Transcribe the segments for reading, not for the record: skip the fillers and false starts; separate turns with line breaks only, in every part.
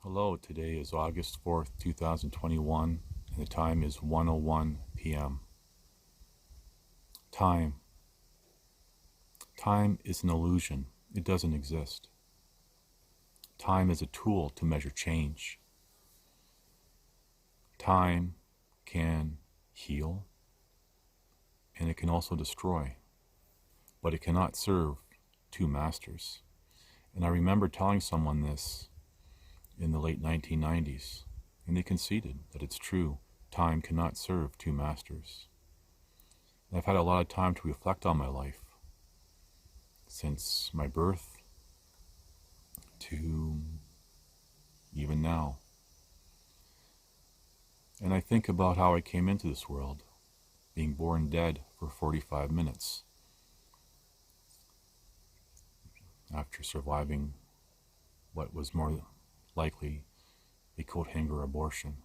Hello, today is August 4th, 2021, and the time is 1:01 p.m. Time. Time is an illusion. It doesn't exist. Time is a tool to measure change. Time can heal, and it can also destroy, but it cannot serve two masters. And I remember telling someone this in the late 1990s, and they conceded that it's true. Time cannot serve two masters. And I've had a lot of time to reflect on my life since my birth to even now. And I think about how I came into this world, being born dead for 45 minutes after surviving what was more likely a coat hanger abortion.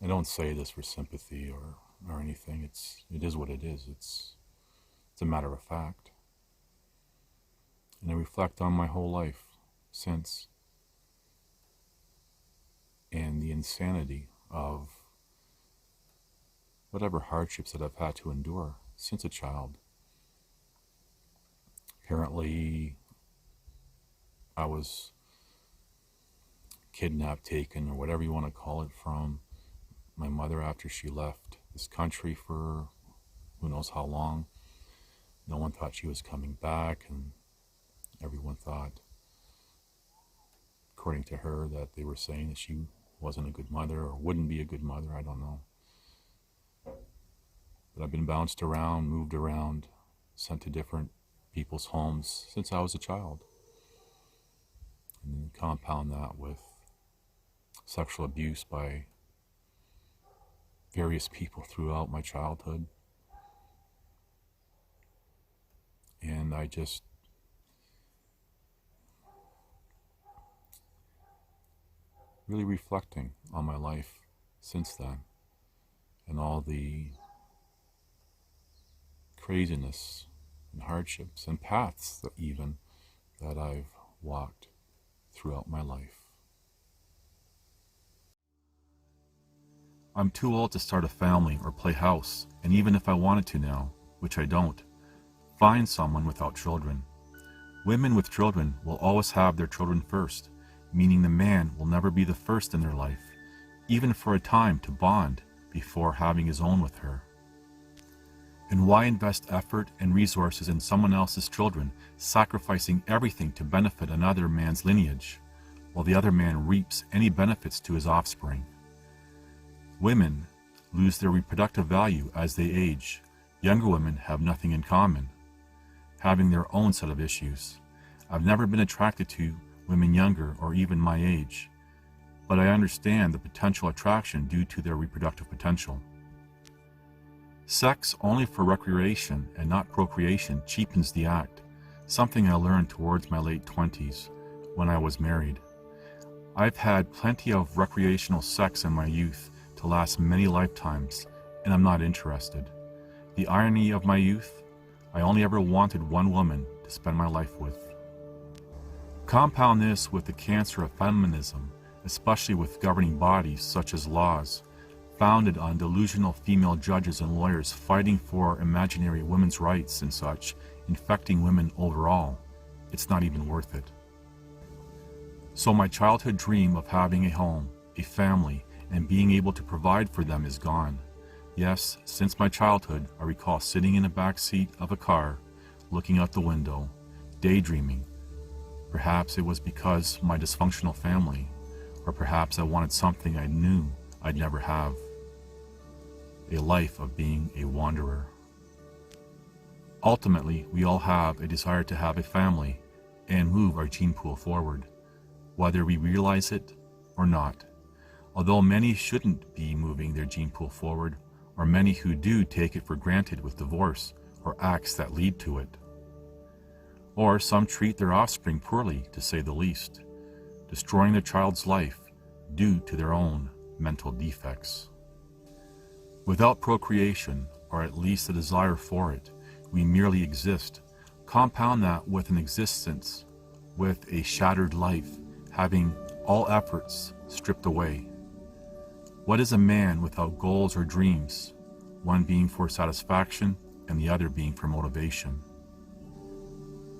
I don't say this for sympathy or anything. It is what it is. It's a matter of fact. And I reflect on my whole life since, and the insanity of whatever hardships that I've had to endure since a child. Apparently, I was kidnapped, taken, or whatever you want to call it, from my mother after she left this country for who knows how long. No one thought she was coming back, and everyone thought, according to her, that they were saying that she wasn't a good mother or wouldn't be a good mother. I don't know. But I've been bounced around, moved around, sent to different people's homes since I was a child. And then compound that with sexual abuse by various people throughout my childhood. And I just really reflecting on my life since then and all the craziness and hardships and paths that even that I've walked throughout my life. I'm too old to start a family or play house, and even if I wanted to now, which I don't, find someone without children. Women with children will always have their children first, meaning the man will never be the first in their life, even for a time to bond before having his own with her. And why invest effort and resources in someone else's children, sacrificing everything to benefit another man's lineage, while the other man reaps any benefits to his offspring? Women lose their reproductive value as they age. Younger women have nothing in common, having their own set of issues. I've never been attracted to women younger or even my age, but I understand the potential attraction due to their reproductive potential. Sex only for recreation and not procreation cheapens the act, something I learned towards my late 20s when I was married. I've had plenty of recreational sex in my youth to last many lifetimes, and I'm not interested. The irony of my youth, I only ever wanted one woman to spend my life with. Compound this with the cancer of feminism, especially with governing bodies such as laws, founded on delusional female judges and lawyers fighting for imaginary women's rights and such, infecting women overall. It's not even worth it. So my childhood dream of having a home, a family, and being able to provide for them is gone. Yes, since my childhood, I recall sitting in the back seat of a car, looking out the window, daydreaming. Perhaps it was because my dysfunctional family, or perhaps I wanted something I knew I'd never have. A life of being a wanderer. Ultimately, we all have a desire to have a family and move our gene pool forward, whether we realize it or not. Although many shouldn't be moving their gene pool forward, or many who do take it for granted with divorce or acts that lead to it. Or some treat their offspring poorly, to say the least, destroying their child's life due to their own mental defects. Without procreation, or at least a desire for it, we merely exist. Compound that with an existence with a shattered life, having all efforts stripped away. What is a man without goals or dreams, one being for satisfaction and the other being for motivation?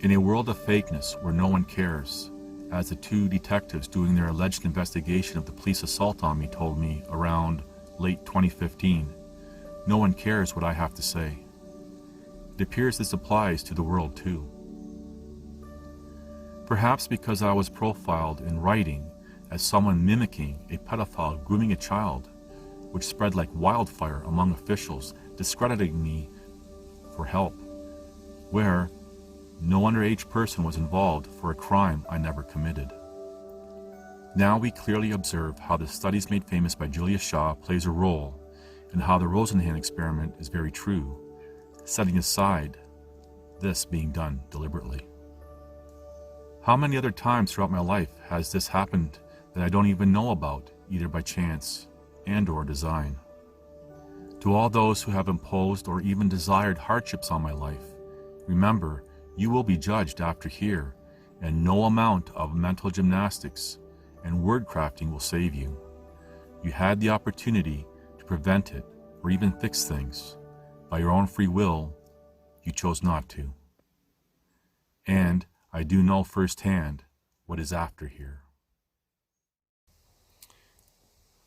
In a world of fakeness where no one cares, as the two detectives doing their alleged investigation of the police assault on me told me around late 2015, no one cares what I have to say. It appears this applies to the world too. Perhaps because I was profiled in writing as someone mimicking a pedophile grooming a child, which spread like wildfire among officials, discrediting me for help, where no underage person was involved for a crime I never committed. Now we clearly observe how the studies made famous by Julia Shaw plays a role, and how the Rosenhan experiment is very true, setting aside this being done deliberately. How many other times throughout my life has this happened that I don't even know about, either by chance and/or design? To all those who have imposed or even desired hardships on my life, remember, you will be judged after here, and no amount of mental gymnastics and word crafting will save you. You had the opportunity to prevent it or even fix things. By your own free will, you chose not to. And I do know firsthand what is after here.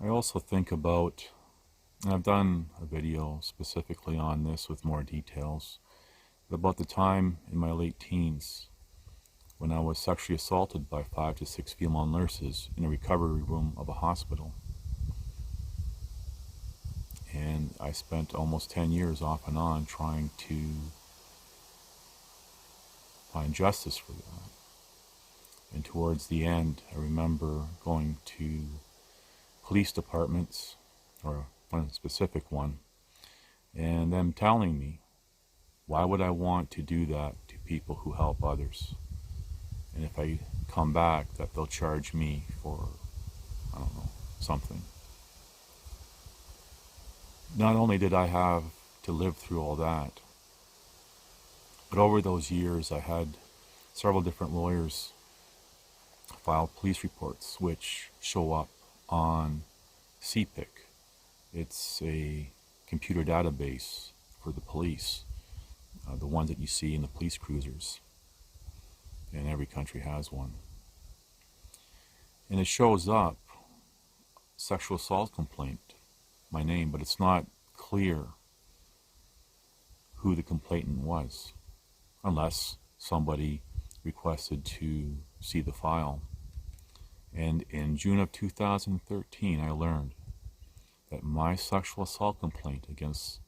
I also think about, and I've done a video specifically on this with more details, but about the time in my late teens when I was sexually assaulted by 5 to 6 female nurses in a recovery room of a hospital. And I spent almost 10 years off and on trying to find justice for that. And towards the end, I remember going to police departments, or one specific one, and them telling me, why would I want to do that to people who help others? And if I come back, that they'll charge me for, I don't know, something. Not only did I have to live through all that, but over those years I had several different lawyers file police reports which show up on CPIC. It's a computer database for the police, the ones that you see in the police cruisers, and every country has one. And it shows up, sexual assault complaint, my name, but it's not clear who the complainant was, unless somebody requested to see the file. And in June of 2013, I learned that my sexual assault complaint against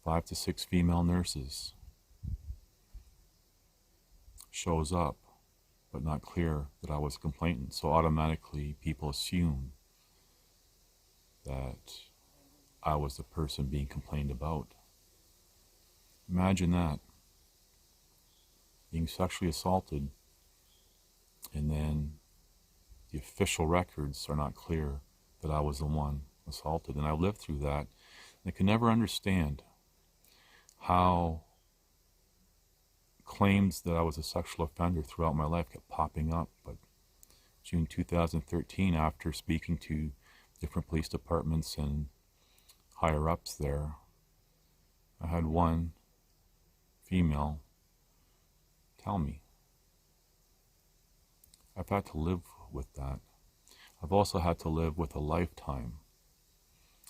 5 to 6 female nurses shows up, but not clear that I was a complainant. So automatically people assume that I was the person being complained about. Imagine that. Being sexually assaulted, and then the official records are not clear that I was the one assaulted. And I lived through that. And I could never understand how claims that I was a sexual offender throughout my life kept popping up. But June 2013, after speaking to different police departments and higher ups there, I had one female tell me. I've had to live with that. I've also had to live with a lifetime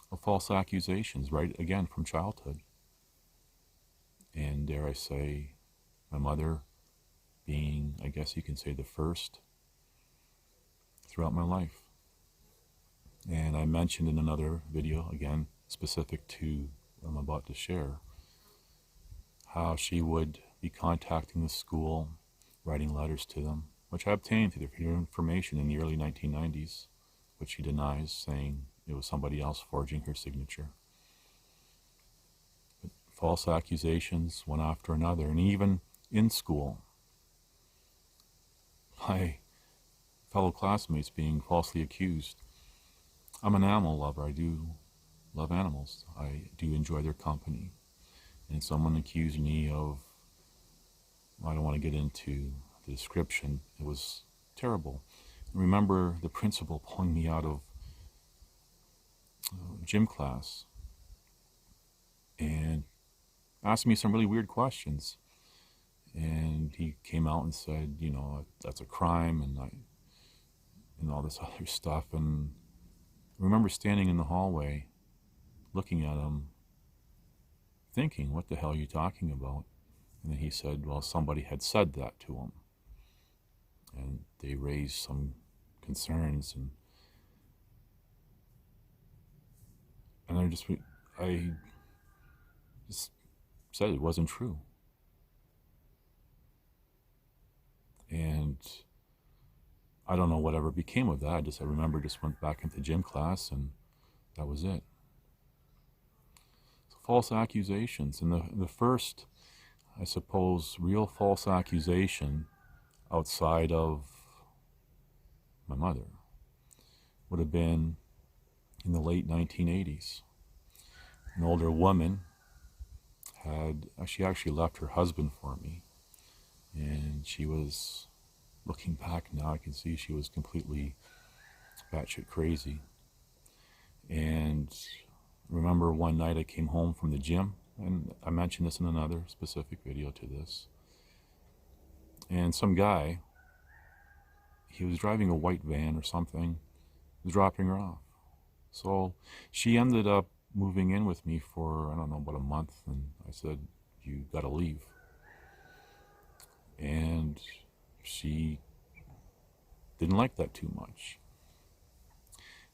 of false accusations, right again from childhood. And dare I say, my mother being, I guess you can say, the first throughout my life. And I mentioned in another video, again, specific to what I'm about to share, how she would be contacting the school, writing letters to them, which I obtained through their information in the early 1990s, which she denies, saying it was somebody else forging her signature. But false accusations, one after another, and even in school, my fellow classmates being falsely accused. I'm an animal lover. I do love animals. I do enjoy their company. And someone accused me of, I don't want to get into the description, it was terrible. I remember the principal pulling me out of gym class and asked me some really weird questions. And he came out and said, you know, that's a crime, and all this other stuff. And I remember standing in the hallway looking at him, thinking, what the hell are you talking about? And then he said, well, somebody had said that to him. And they raised some concerns. And I just said it wasn't true. And I don't know whatever became of that. I remember just went back into gym class, and that was it. So false accusations. And the first, I suppose, real false accusation outside of my mother would have been in the late 1980s. An older woman she actually left her husband for me, and she was, looking back now, I can see she was completely batshit crazy. And I remember one night I came home from the gym, and I mentioned this in another specific video to this, and some guy, he was driving a white van or something, was dropping her off. So she ended up moving in with me for, I don't know, about a month, and I said, you gotta leave. And she didn't like that too much.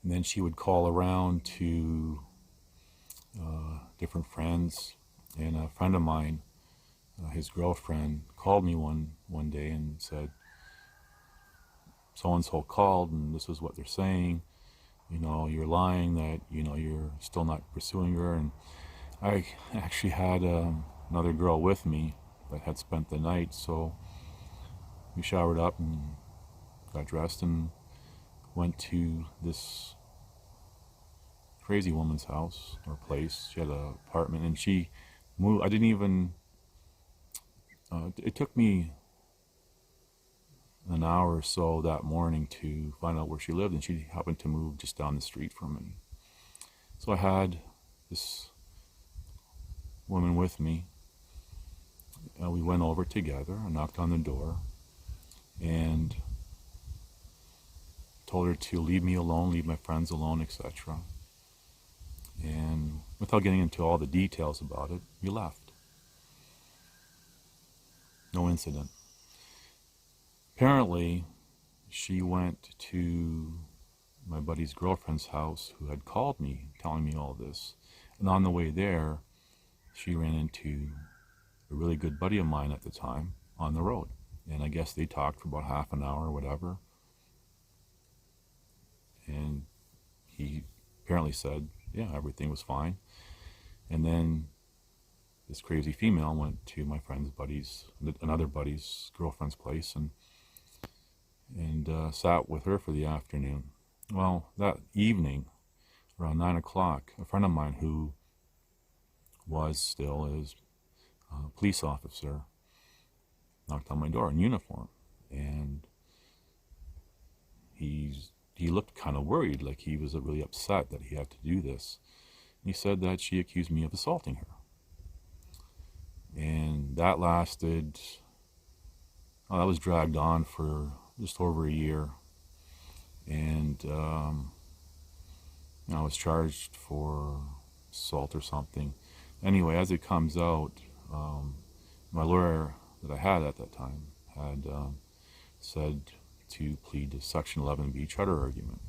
And then she would call around to different friends, and a friend of mine, his girlfriend, called me one day and said, so-and-so called, and this is what they're saying. You know, you're lying that, you know, you're still not pursuing her. And I actually had another girl with me that had spent the night, so we showered up and got dressed and went to this crazy woman's house or place. She had an apartment, and she moved. I didn't even, it took me an hour or so that morning to find out where she lived, and she happened to move just down the street from me. So I had this woman with me. We went over together. I knocked on the door and told her to leave me alone, leave my friends alone, etc. And without getting into all the details about it, we left. No incident. Apparently, she went to my buddy's girlfriend's house, who had called me, telling me all this. And on the way there, she ran into a really good buddy of mine at the time on the road. And I guess they talked for about half an hour or whatever. And he apparently said, yeah, everything was fine. And then this crazy female went to my another buddy's girlfriend's place, and sat with her for the afternoon. Well, that evening, around 9 o'clock, a friend of mine who is a police officer knocked on my door in uniform, and he looked kind of worried, like he was really upset that he had to do this. He said that she accused me of assaulting her. And that lasted, that was dragged on for just over a year. And I was charged for assault or something. Anyway, as it comes out, my lawyer that I had at that time had said to plead to Section 11B charter argument.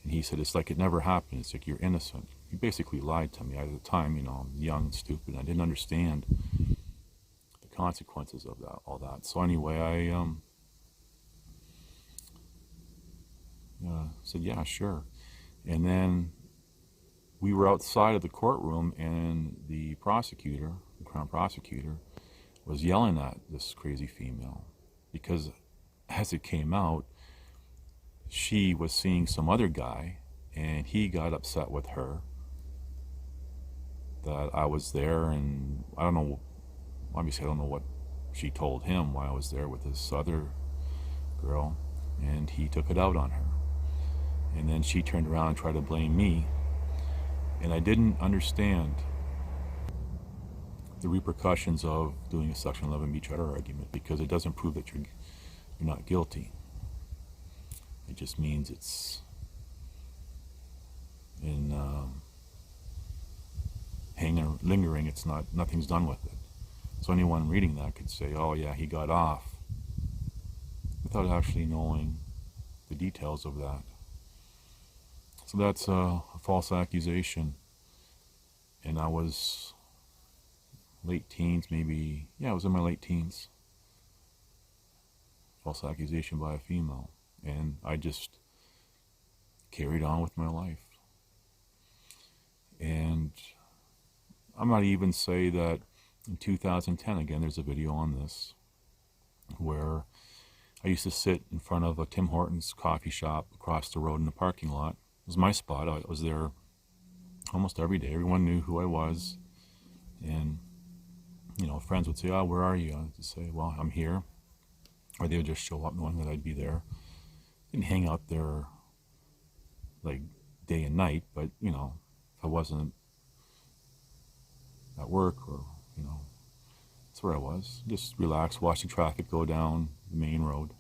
And he said, it's like it never happened. It's like you're innocent. He basically lied to me. At the time, you know, I'm young and stupid. I didn't understand the consequences of all that. So anyway, I said, yeah, sure. And then we were outside of the courtroom, and the crown prosecutor, was yelling at this crazy female because, as it came out, she was seeing some other guy, and he got upset with her that I was there. And I don't know, obviously I don't know what she told him, why I was there with this other girl. and he took it out on her. And then she turned around and tried to blame me, and I didn't understand the repercussions of doing a Section 11B charter argument, because it doesn't prove that you're not guilty. It just means it's in hanging or lingering. It's not, nothing's done with it. So anyone reading that could say, oh yeah, he got off, without actually knowing the details of that. So that's a false accusation. And I was late teens, maybe, yeah, I was in my late teens. False accusation by a female. And I just carried on with my life. And I might even say that in 2010, again, there's a video on this, where I used to sit in front of a Tim Hortons coffee shop across the road in the parking lot. It was my spot. I was there almost every day. Everyone knew who I was. And, you know, friends would say, oh, where are you? I'd just say, well, I'm here. Or they would just show up knowing that I'd be there. Didn't hang out there like day and night, but, you know, if I wasn't at work, or, you know, that's where I was. Just relax, watch the traffic go down the main road.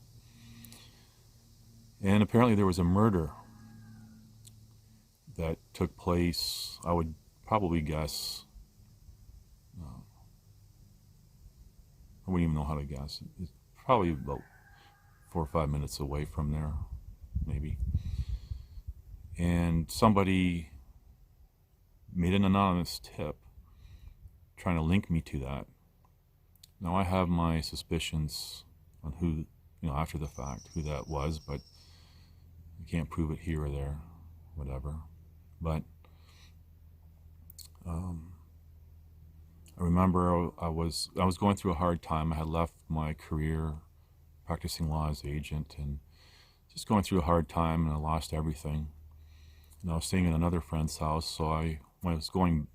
And apparently there was a murder that took place, I would probably guess, I wouldn't even know how to guess. It's probably about 4 or 5 minutes away from there, maybe. And somebody made an anonymous tip trying to link me to that. Now I have my suspicions on who, you know, after the fact, who that was, but I can't prove it here or there, whatever. But I remember I was going through a hard time. I had left my career practicing law as agent, and just going through a hard time, and I lost everything. And I was staying in another friend's house, so when I was going,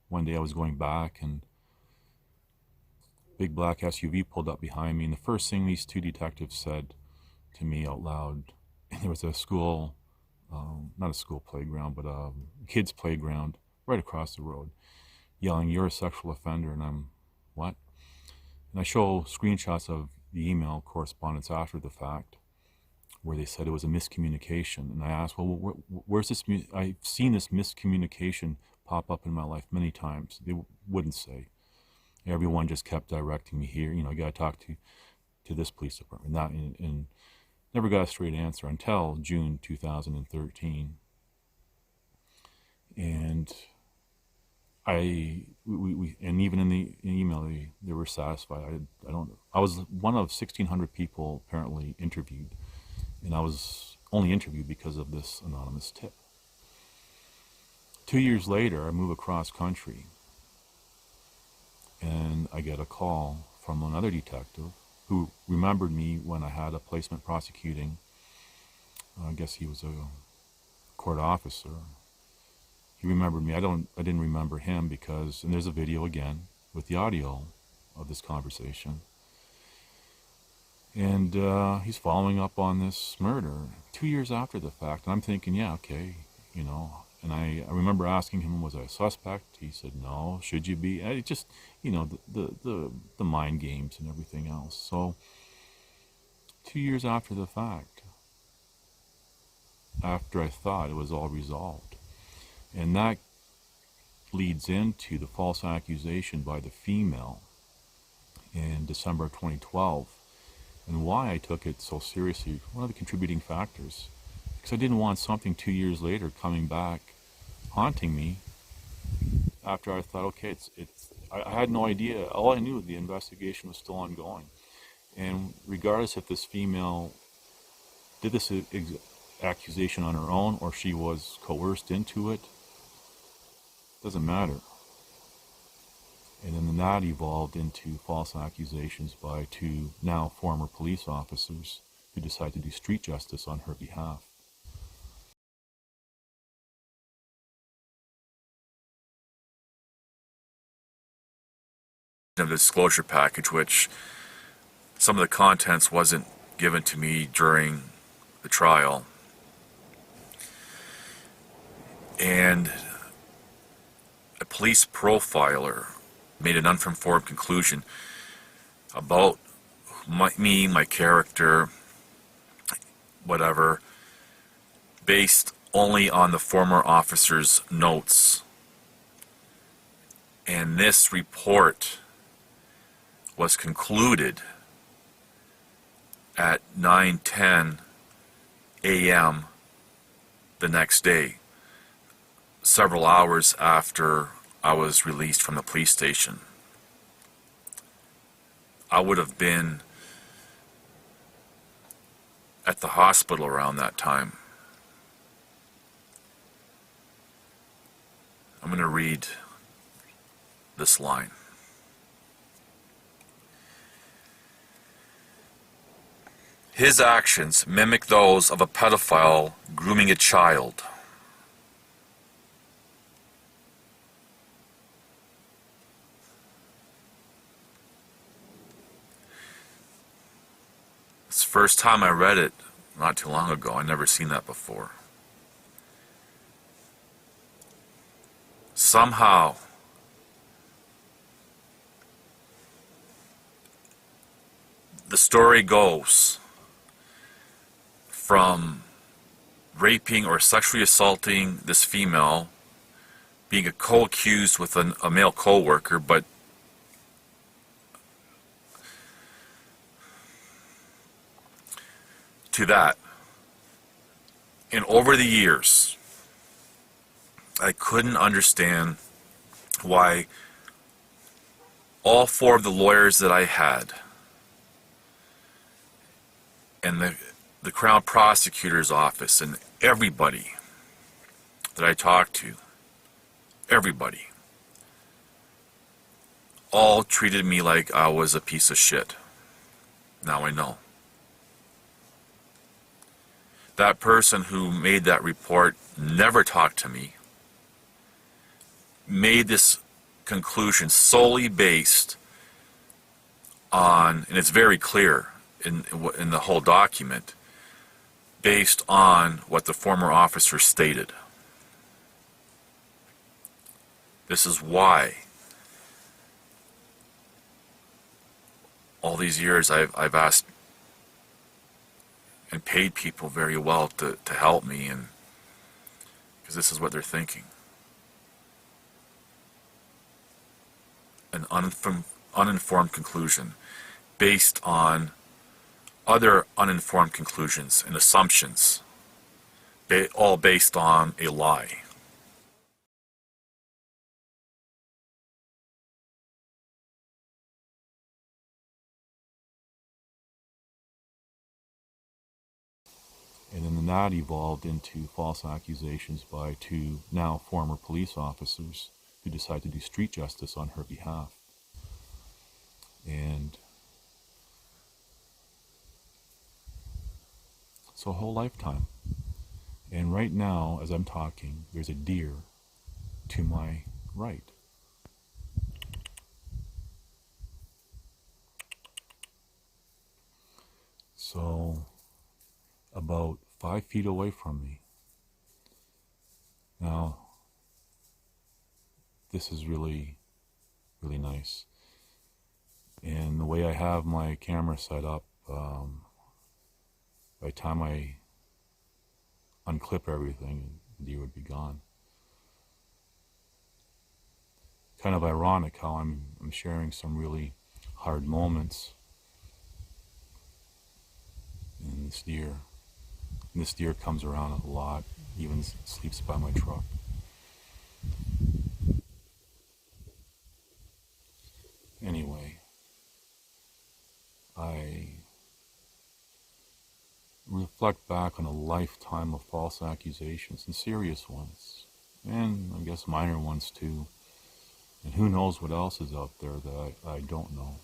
one day I was going back, and big black SUV pulled up behind me, and the first thing these two detectives said to me out loud, and there was a school, not a school playground, but a kid's playground right across the road, yelling, "You're a sexual offender." And I'm, what? And I show screenshots of the email correspondence after the fact, where they said it was a miscommunication. And I asked, well, where's this? I've seen this miscommunication pop up in my life many times. They wouldn't say. Everyone just kept directing me here. You know, you got to talk to this police department. Not and never got a straight answer until June 2013. And and even in the email, they were satisfied. I was one of 1,600 people apparently interviewed, and I was only interviewed because of this anonymous tip. 2 years later, I move across country, and I get a call from another detective who remembered me when I had a placement prosecuting. I guess he was a court officer. He remembered me. I didn't remember him because, and there's a video again with the audio of this conversation. And he's following up on this murder 2 years after the fact. And I'm thinking, yeah, okay, you know. And I remember asking him, was I a suspect? He said, no. Should you be? It just, you know, the mind games and everything else. So 2 years after the fact, after I thought it was all resolved. And that leads into the false accusation by the female in December of 2012, and why I took it so seriously. One of the contributing factors, because I didn't want something 2 years later coming back, haunting me, after I thought, okay, I had no idea. All I knew, the investigation was still ongoing. And regardless if this female did this accusation on her own or she was coerced into it, doesn't matter. And then that evolved into false accusations by two now former police officers who decided to do street justice on her behalf. Of the disclosure package, which some of the contents wasn't given to me during the trial. And a police profiler made an uninformed conclusion about me, my character, whatever, based only on the former officer's notes. And this report was concluded at 9:10 a.m. the next day, several hours after I was released from the police station. I would have been at the hospital around that time. I'm going to read this line. His actions mimic those of a pedophile grooming a child. It's the first time I read it not too long ago. I'd never seen that before. Somehow, the story goes from raping or sexually assaulting this female, being a co-accused with a male co-worker, but to that. And over the years, I couldn't understand why all four of the lawyers that I had and the Crown Prosecutor's Office and everybody that I talked to, everybody, all treated me like I was a piece of shit. Now I know. That person who made that report never talked to me, made this conclusion solely based on, and it's very clear in the whole document, based on what the former officer stated. This is why all these years I've asked and paid people very well to help me, and because this is what they're thinking. An uninformed conclusion based on other uninformed conclusions and assumptions, all based on a lie. And then that evolved into false accusations by two now former police officers who decided to do street justice on her behalf. And so a whole lifetime. And right now, as I'm talking, there's a deer to my right. So about 5 feet away from me. Now, this is really, really nice. And the way I have my camera set up, by the time I unclip everything, the deer would be gone. Kind of ironic how I'm sharing some really hard moments. And this deer comes around a lot, even sleeps by my truck. Anyway, I reflect back on a lifetime of false accusations, and serious ones, and I guess minor ones too. And who knows what else is out there that I don't know.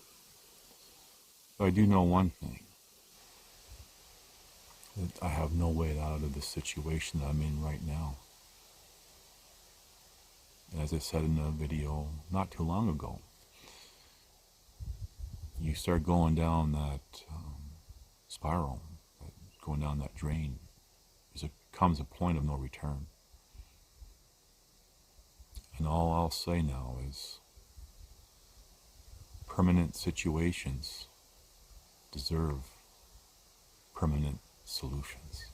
But I do know one thing, that I have no way out of this situation that I'm in right now. And as I said in a video not too long ago, you start going down that spiral, going down that drain, comes a point of no return. And all I'll say now is permanent situations deserve permanent solutions.